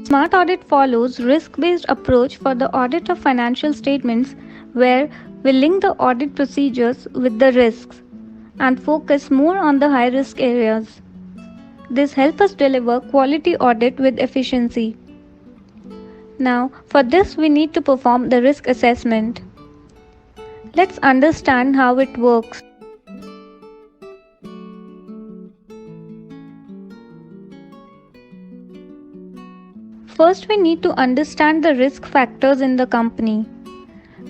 Smart audit follows risk-based approach for the audit of financial statements where we link the audit procedures with the risks and focus more on the high-risk areas. This helps us deliver quality audit with efficiency. Now, for this we need to perform the risk assessment. Let's understand how it works. First, we need to understand the risk factors in the company.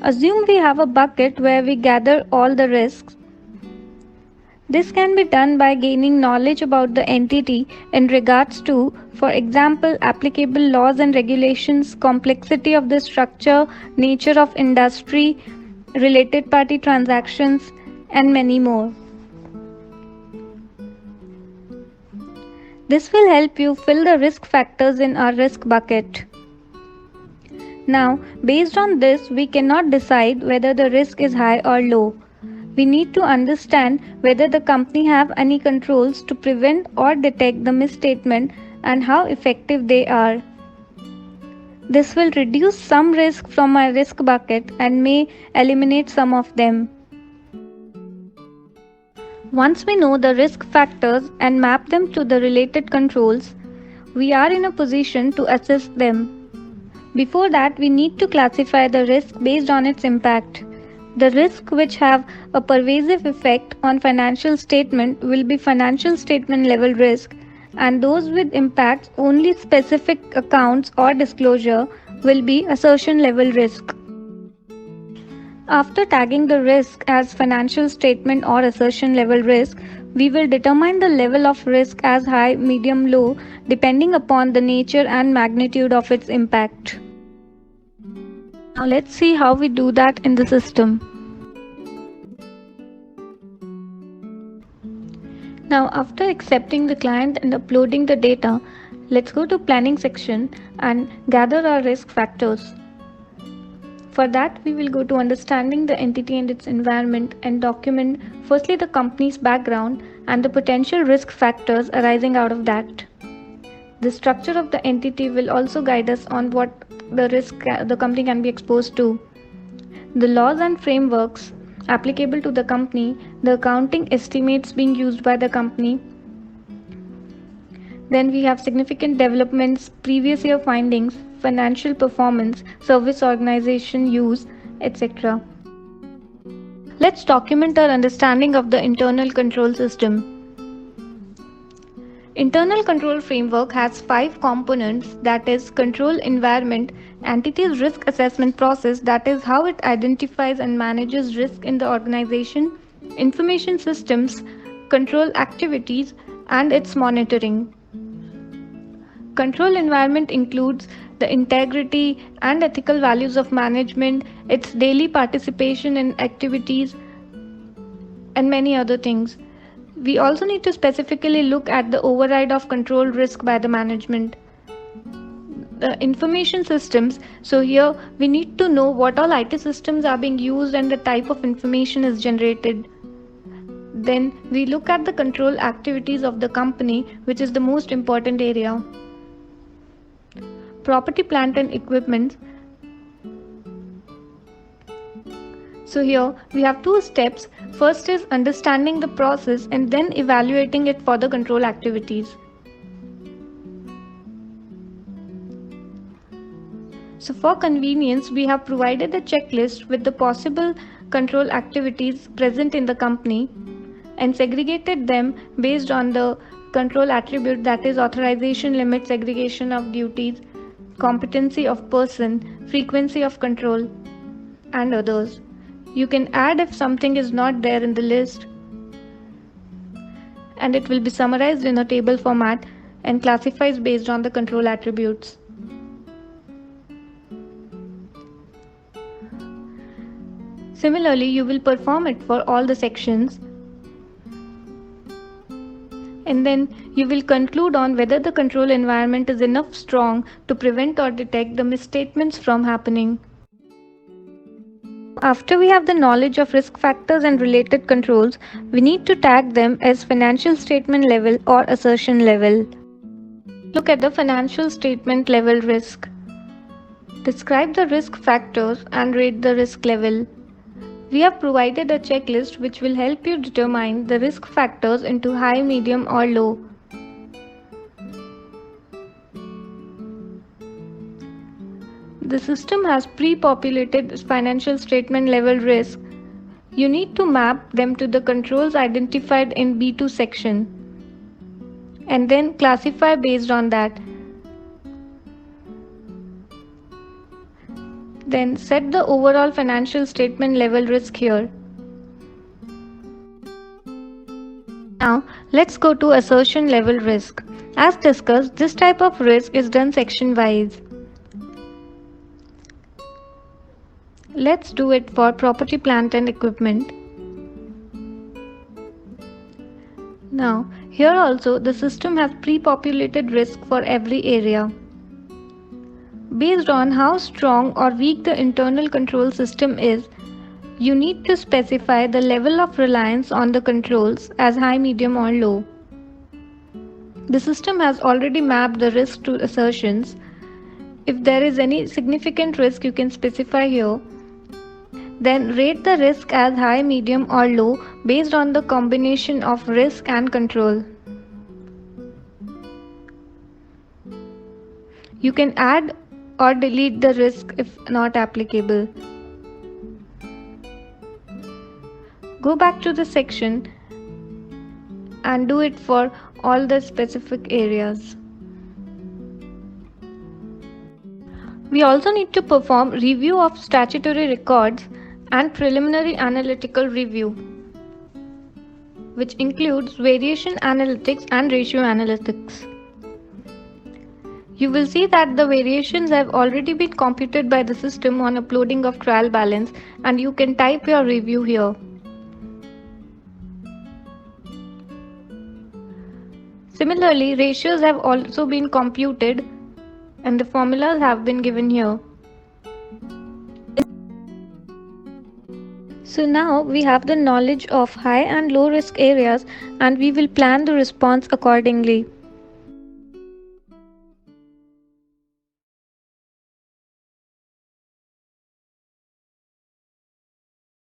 Assume we have a bucket where we gather all the risks. This can be done by gaining knowledge about the entity in regards to, for example, applicable laws and regulations, complexity of the structure, nature of industry, related party transactions, and many more. This will help you fill the risk factors in our risk bucket. Now, based on this, we cannot decide whether the risk is high or low. We need to understand whether the company have any controls to prevent or detect the misstatement and how effective they are. This will reduce some risk from our risk bucket and may eliminate some of them. Once we know the risk factors and map them to the related controls, we are in a position to assess them. Before that, we need to classify the risk based on its impact. The risks which have a pervasive effect on financial statement will be financial statement level risk, and those with impacts only specific accounts or disclosure will be assertion level risk. After tagging the risk as financial statement or assertion level risk, we will determine the level of risk as high, medium, low, depending upon the nature and magnitude of its impact. Now let's see how we do that in the system. Now after accepting the client and uploading the data, let's go to planning section and gather our risk factors. For that, we will go to understanding the entity and its environment and document firstly the company's background and the potential risk factors arising out of that. The structure of the entity will also guide us on what the risk the company can be exposed to. The laws and frameworks applicable to the company, the accounting estimates being used by the company. Then we have significant developments, previous year findings, financial performance, service organization use, etc. Let's document our understanding of the internal control system. Internal control framework has 5 components, that is control environment, entity's risk assessment process, that is how it identifies and manages risk in the organization, information systems, control activities, and its monitoring. Control environment includes the integrity and ethical values of management, its daily participation in activities, and many other things. We also need to specifically look at the override of control risk by the management. The information systems, so here we need to know what all IT systems are being used and the type of information is generated. Then we look at the control activities of the company, which is the most important area. Property, plant and equipment. So here we have 2 steps. First is understanding the process and then evaluating it for the control activities. So for convenience, we have provided a checklist with the possible control activities present in the company and segregated them based on the control attribute, that is authorization limit, segregation of duties, competency of person, frequency of control, and others. You can add if something is not there in the list, and it will be summarized in a table format and classifies based on the control attributes. Similarly, you will perform it for all the sections, and then you will conclude on whether the control environment is enough strong to prevent or detect the misstatements from happening. After we have the knowledge of risk factors and related controls, we need to tag them as financial statement level or assertion level. Look at the financial statement level risk. Describe the risk factors and rate the risk level. We have provided a checklist which will help you determine the risk factors into high, medium or low. The system has pre-populated financial statement level risk. You need to map them to the controls identified in B2 section and then classify based on that. Then set the overall financial statement level risk here. Now let's go to assertion level risk. As discussed, this type of risk is done section wise. Let's do it for property, plant and equipment. Now, here also the system has pre-populated risk for every area. Based on how strong or weak the internal control system is, you need to specify the level of reliance on the controls as high, medium or low. The system has already mapped the risk to assertions. If there is any significant risk, you can specify here. Then rate the risk as high, medium or low based on the combination of risk and control. You can add or delete the risk if not applicable. Go back to the section and do it for all the specific areas. We also need to perform review of statutory records and preliminary analytical review, which includes variation analytics and ratio analytics. You will see that the variations have already been computed by the system on uploading of trial balance, and you can type your review here. Similarly, ratios have also been computed and the formulas have been given here. So now we have the knowledge of high and low risk areas and we will plan the response accordingly.